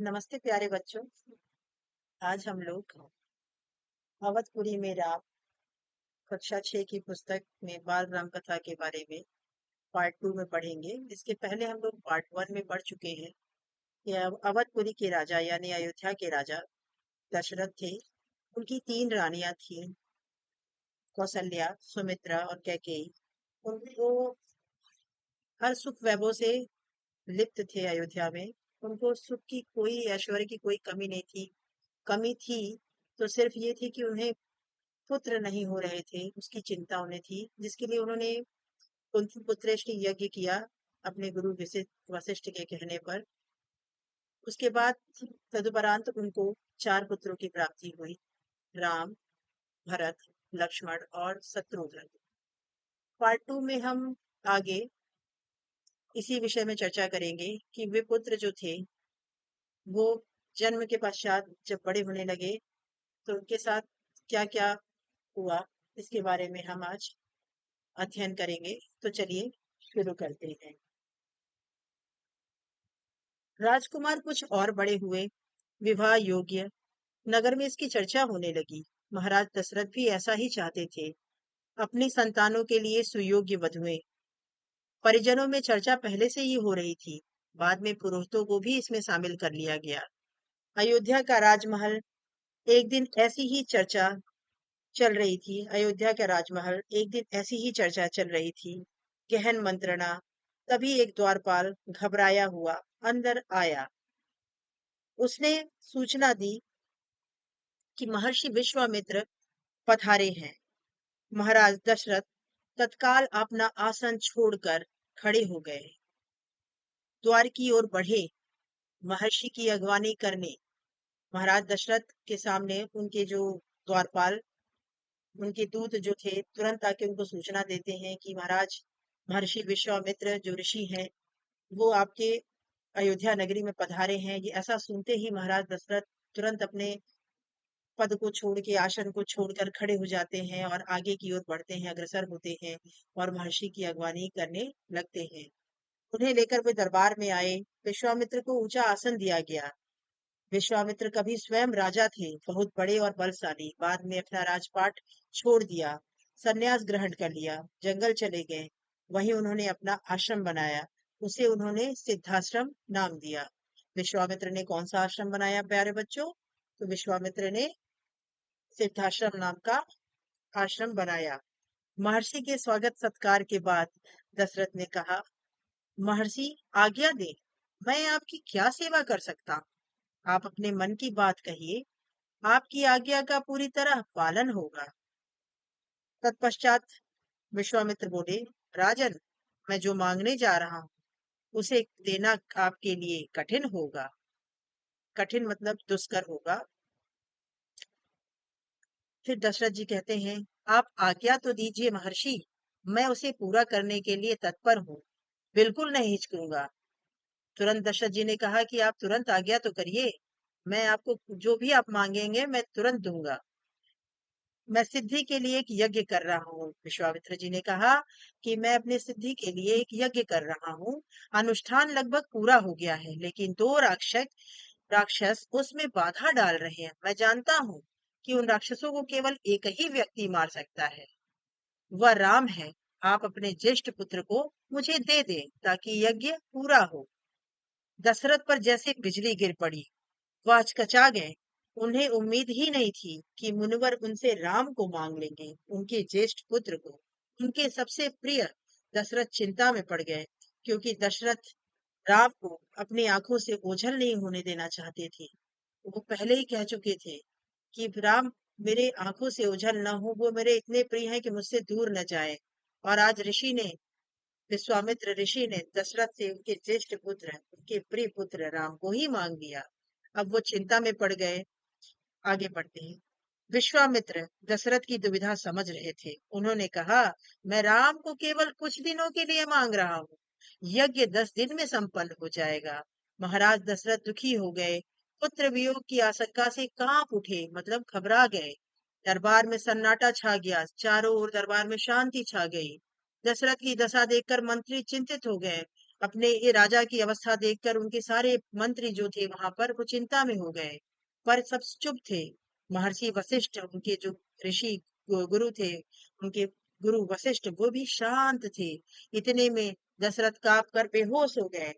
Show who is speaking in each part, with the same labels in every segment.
Speaker 1: नमस्ते प्यारे बच्चों। आज हम लोग अवधपुरी में राम कक्षा 6 की पुस्तक में बाल राम कथा के बारे में पार्ट 2 में पढ़ेंगे। इसके पहले हम लोग पार्ट 1 में पढ़ चुके हैं कि अवधपुरी के राजा यानी अयोध्या के राजा दशरथ थे। उनकी 3 रानियां थीं, कौशल्या, सुमित्रा और कैकेयी। उनको हर सुख वैभव से लिप्त थे अयोध्या में। उनको सुख की कोई, ऐश्वर्य की कोई कमी नहीं थी। कमी थी तो सिर्फ ये थी कि उन्हें पुत्र नहीं हो रहे थे, उसकी चिंता उन्हें थी, जिसके लिए उन्होंने कुंती पुत्रेष्टि यज्ञ किया अपने गुरु वशिष्ठ के कहने पर। उसके बाद तदुपरांत उनको 4 पुत्रों की प्राप्ति हुई, राम, भरत, लक्ष्मण और शत्रुघ्न। पार्ट 2 में हम आगे इसी विषय में चर्चा करेंगे कि वे पुत्र जो थे वो जन्म के पश्चात जब बड़े होने लगे तो उनके साथ क्या क्या हुआ, इसके बारे में हम आज अध्ययन करेंगे। तो चलिए शुरू करते हैं। राजकुमार कुछ और बड़े हुए, विवाह योग्य, नगर में इसकी चर्चा होने लगी। महाराज दशरथ भी ऐसा ही चाहते थे, अपनी संतानों के लिए सुयोग्य वधुएं। परिजनों में चर्चा पहले से ही हो रही थी, बाद में पुरोहितों को भी इसमें शामिल कर लिया गया। अयोध्या का राजमहल एक दिन ऐसी ही चर्चा चल रही थी अयोध्या का राजमहल एक दिन ऐसी ही चर्चा चल रही थी, गहन मंत्रणा। तभी एक द्वारपाल घबराया हुआ अंदर आया। उसने सूचना दी कि महर्षि विश्वामित्र पधारे हैं। महाराज दशरथ तत्काल अपना आसन छोड़कर खड़े हो गए, द्वार की ओर बढ़े महर्षि की अगवानी करने। महाराज दशरथ के सामने उनके जो द्वारपाल, उनके दूत जो थे, तुरंत आके उनको सूचना देते हैं कि महाराज महर्षि विश्वामित्र जो ऋषि हैं वो आपके अयोध्या नगरी में पधारे हैं। ये ऐसा सुनते ही महाराज दशरथ तुरंत अपने पद को छोड़ के, आसन को छोड़कर खड़े हो जाते हैं और आगे की ओर बढ़ते हैं, अग्रसर होते हैं और महर्षि की अगवानी करने लगते हैं। उन्हें लेकर वे दरबार में आए। विश्वामित्र को ऊंचा आसन दिया गया। विश्वामित्र कभी स्वयं राजा थे, बहुत बड़े और बलशाली। बाद में अपना राजपाट छोड़ दिया, संन्यास ग्रहण कर लिया, जंगल चले गए। वहीं उन्होंने अपना आश्रम बनाया, उसे उन्होंने सिद्धाश्रम नाम दिया। विश्वामित्र ने कौन सा आश्रम बनाया प्यारे बच्चों? तो विश्वामित्र ने सिद्धाश्रम नाम का आश्रम बनाया। महर्षि के स्वागत सत्कार के बाद दशरथ ने कहा, महर्षि आज्ञा दे, मैं आपकी क्या सेवा कर सकता हूँ? आप अपने मन की बात कहिए, आपकी आज्ञा का पूरी तरह पालन होगा। तत्पश्चात विश्वामित्र बोले, राजन, मैं जो मांगने जा रहा हूँ उसे देना आपके लिए कठिन होगा। कठिन मतलब दुष्कर होगा। फिर दशरथ जी कहते हैं, आप आज्ञा तो दीजिए महर्षि, मैं उसे पूरा करने के लिए तत्पर हूँ, बिल्कुल नहीं हिचकूंगा। तुरंत दशरथ जी ने कहा कि आप तुरंत आज्ञा तो करिए, मैं आपको जो भी आप मांगेंगे मैं तुरंत दूंगा। मैं सिद्धि के लिए एक यज्ञ कर रहा हूँ। विश्वामित्र जी ने कहा कि मैं अपने सिद्धि के लिए एक यज्ञ कर रहा हूँ। अनुष्ठान लगभग पूरा हो गया है, लेकिन 2 राक्षस उसमें बाधा डाल रहे हैं। मैं जानता हूँ कि उन राक्षसों को केवल एक ही व्यक्ति मार सकता है, वह राम है। आप अपने ज्येष्ठ पुत्र को मुझे दे दें ताकि यज्ञ पूरा हो। दशरथ पर जैसे बिजली गिर पड़ी, वह हचकचा गए। उन्हें उम्मीद ही नहीं थी कि मुनिवर उनसे राम को मांग लेंगे, उनके ज्येष्ठ पुत्र को, उनके सबसे प्रिय। दशरथ चिंता में पड़ गए, क्योंकि दशरथ राम को अपनी आंखों से ओझल नहीं होने देना चाहते थे। वो पहले ही कह चुके थे कि राम मेरे आंखों से ओझल न हो, वो मेरे इतने प्रिय हैं कि मुझसे दूर न जाए। और आज विश्वामित्र ऋषि ने दशरथ से उनके ज्येष्ठ पुत्र, उनके प्रिय पुत्र राम को ही मांग लिया। अब वो चिंता में पड़ गए। आगे बढ़ते हैं। विश्वामित्र दशरथ की दुविधा समझ रहे थे। उन्होंने कहा, मैं राम को केवल कुछ दिनों के लिए मांग रहा हूँ, यज्ञ 10 दिन में संपन्न हो जाएगा। महाराज दशरथ दुखी हो गए, पुत्र वियोग की आशंका से कांप उठे, मतलब घबरा गए। दरबार में सन्नाटा छा गया, चारों ओर दरबार में शांति छा गई। दशरथ की दशा देखकर मंत्री चिंतित हो गए अपने ये राजा की अवस्था देखकर उनके सारे मंत्री जो थे वहां पर वो चिंता में हो गए, पर सब चुप थे। महर्षि वशिष्ठ, उनके जो ऋषि गुरु थे, उनके गुरु वशिष्ठ वो भी शांत थे। इतने में दशरथ कांप कर बेहोश हो गए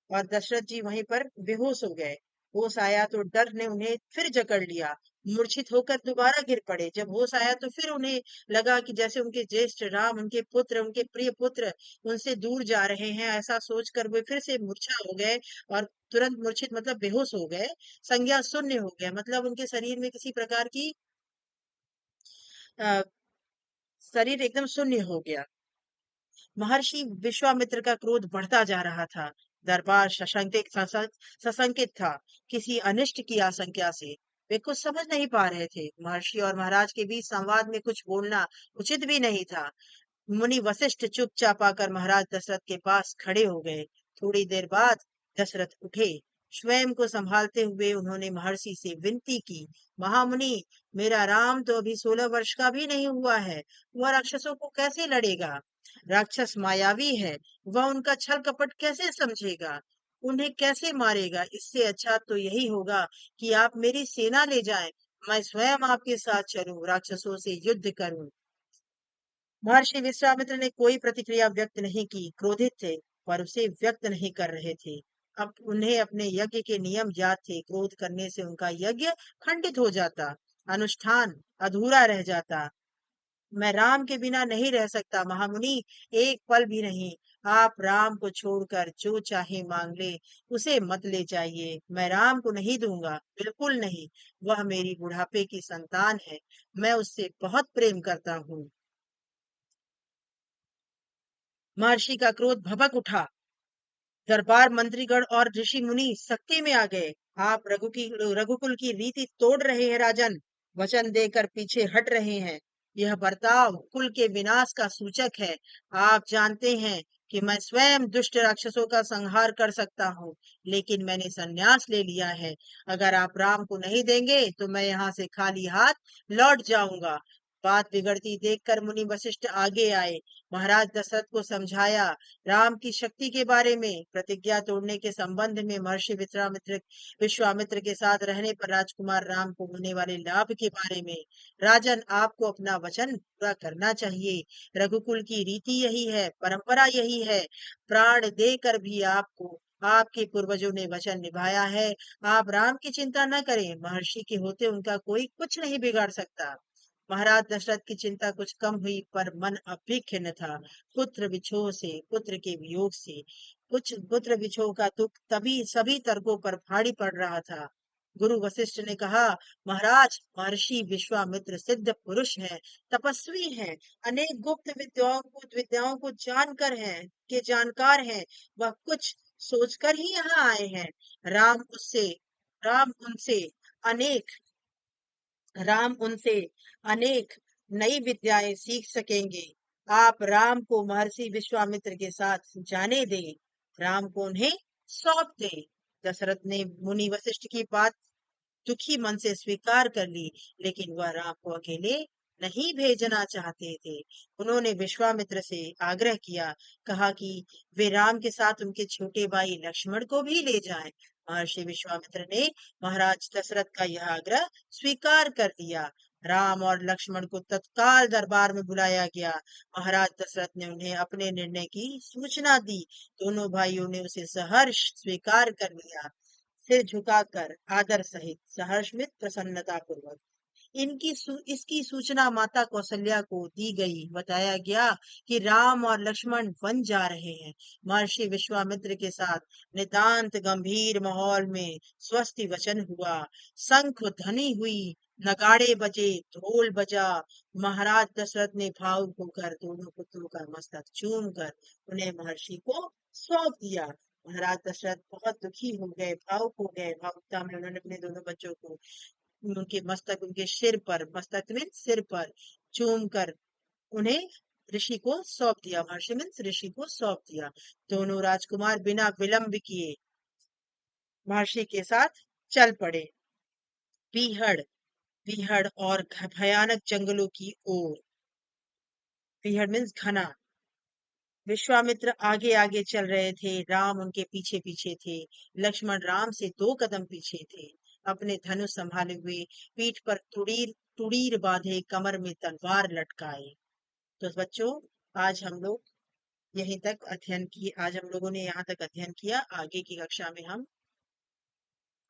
Speaker 1: और दशरथ जी वहीं पर बेहोश हो गए। होश आया तो डर ने उन्हें फिर जकड़ लिया। मूर्छित होकर दोबारा गिर पड़े। जब होश आया तो फिर उन्हें लगा कि जैसे उनके ज्येष्ठ राम, उनके पुत्र, उनके प्रिय पुत्र उनसे दूर जा रहे हैं। ऐसा सोचकर वे फिर से मूर्छा हो गए और तुरंत मूर्छित मतलब बेहोश हो गए। संज्ञा शून्य हो गया, मतलब उनके शरीर में किसी प्रकार की अ, शरीर एकदम शून्य हो गया। महर्षि विश्वामित्र का क्रोध बढ़ता जा रहा था। दरबार सशंकित था, किसी अनिष्ट की आशंका से। वे कुछ समझ नहीं पा रहे थे। महर्षि और महाराज के बीच संवाद में कुछ बोलना उचित भी नहीं था। मुनि वशिष्ठ चुपचाप आकर महाराज दशरथ के पास खड़े हो गए। थोड़ी देर बाद दशरथ उठे। स्वयं को संभालते हुए उन्होंने महर्षि से विनती की, महामुनि, मेरा राम तो अभी 16 वर्ष का भी नहीं हुआ है। वह राक्षसों को कैसे लड़ेगा? राक्षस मायावी है। वह उनका छल कपट कैसे समझेगा? उन्हें कैसे मारेगा? इससे अच्छा तो यही होगा कि आप मेरी सेना ले जाएं। मैं स्वयं आपके साथ चलूं, राक्षसों से युद्ध करूं। महर्षि विश्वामित्र ने कोई प्रतिक्रिया व्यक्त नहीं की। क्रोधित थे, पर उसे व्यक्त नहीं कर रहे थे। अब उन्हें अपने यज्ञ के नियम याद थे। क्रोध करने से उनका यज्ञ खंडित हो जाता, अनुष्ठान अधूरा रह जाता। मैं राम के बिना नहीं रह सकता महामुनि, एक पल भी नहीं। आप राम को छोड़कर जो चाहे मांग ले, उसे मत ले जाइए। मैं राम को नहीं दूंगा, बिल्कुल नहीं। वह मेरी बुढ़ापे की संतान है। मैं उससे बहुत प्रेम करता हूँ। महर्षि का क्रोध भभक उठा। दरबार मंत्रीगण और ऋषि मुनि सख्ती में आ गए। आप रघुकुल की रीति तोड़ रहे हैं राजन। वचन देकर पीछे हट रहे हैं। यह बर्ताव कुल के विनाश का सूचक है। आप जानते हैं कि मैं स्वयं दुष्ट राक्षसों का संहार कर सकता हूँ, लेकिन मैंने संन्यास ले लिया है। अगर आप राम को नहीं देंगे तो मैं यहाँ से खाली हाथ लौट जाऊंगा। बात बिगड़ती देखकर मुनि वशिष्ठ आगे आए। महाराज दशरथ को समझाया। राम की शक्ति के बारे में, प्रतिज्ञा तोड़ने के संबंध में, महर्षि विश्वामित्र के साथ रहने पर राजकुमार राम को होने वाले लाभ के बारे में। राजन, आपको अपना वचन पूरा करना चाहिए। रघुकुल की रीति यही है, परंपरा यही है। प्राण देकर भी आपको आपके पूर्वजों ने वचन निभाया है। आप राम की चिंता न करें। महर्षि के होते उनका कोई कुछ नहीं बिगाड़ सकता। महाराज दशरथ की चिंता कुछ कम हुई, पर मन अब भी खिन्न था। पुत्र के वियोग से, कुछ पुत्र विछोह का दुख तभी सभी तर्कों पर भारी पड़ रहा था। गुरु वशिष्ठ ने कहा, महाराज, महर्षि विश्वामित्र सिद्ध पुरुष हैं, तपस्वी हैं, अनेक गुप्त विद्याओं को जानकार हैं। वह कुछ सोचकर ही यहाँ आए हैं। राम उससे राम उनसे अनेक राम उनसे अनेक नई विद्याएं सीख सकेंगे। आप राम को महर्षि विश्वामित्र के साथ जाने दें, राम को उन्हें सौंप दें। दशरथ ने मुनि वशिष्ठ की बात दुखी मन से स्वीकार कर ली, लेकिन वह राम को अकेले नहीं भेजना चाहते थे। उन्होंने विश्वामित्र से आग्रह किया, कहा कि वे राम के साथ उनके छोटे भाई लक्ष्मण को भी ले जाएं। महर्षि विश्वामित्र ने महाराज दशरथ का यह आग्रह स्वीकार कर दिया। राम और लक्ष्मण को तत्काल दरबार में बुलाया गया। महाराज दशरथ ने उन्हें अपने निर्णय की सूचना दी। दोनों भाइयों ने उसे सहर्ष स्वीकार कर लिया, सिर झुकाकर आदर सहित, सहर्षित प्रसन्नता पूर्वक। इसकी सूचना माता कौशल्या को दी गई। बताया गया कि राम और लक्ष्मण वन जा रहे हैं। महर्षि विश्वामित्र के साथ नितांत गंभीर माहौल में स्वस्ति वचन हुआ। शंख ध्वनि हुई, नगाड़े बजे, ढोल बजा। महाराज दशरथ ने भावुक होकर दोनों पुत्रों का मस्तक चूम कर उन्हें महर्षि को सौंप दिया। महाराज दशरथ बहुत दुखी हो गए, भावुक हो गए। भावुकता में उन्होंने अपने दोनों बच्चों को उनके मस्तक में सिर पर चूम कर उन्हें ऋषि को सौंप दिया। महर्षि मीन्स ऋषि को सौंप दिया। दोनों राजकुमार बिना विलंब किए महर्षि के साथ चल पड़े। बीहड़ बीहड़ और भयानक जंगलों की ओर। बीहड़ मीन्स घना। विश्वामित्र आगे आगे चल रहे थे, राम उनके पीछे पीछे थे। लक्ष्मण राम से 2 कदम पीछे थे, अपने धनुष संभाले हुए, पीठ पर तुड़ीर तुड़ीर बांधे, कमर में तलवार लटकाए। तो बच्चों, आज हम लोग यहीं तक अध्ययन किए। आज हम लोगों ने यहाँ तक अध्ययन किया। आगे की कक्षा में हम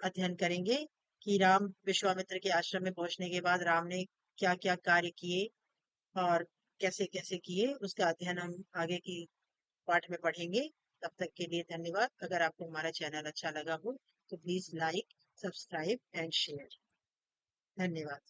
Speaker 1: अध्ययन करेंगे कि राम विश्वामित्र के आश्रम में पहुंचने के बाद राम ने क्या क्या कार्य किए और कैसे कैसे किए, उसका अध्ययन हम आगे की पाठ में पढ़ेंगे। तब तक के लिए धन्यवाद। अगर आपको हमारा चैनल अच्छा लगा हो तो please like, subscribe and share. धन्यवाद।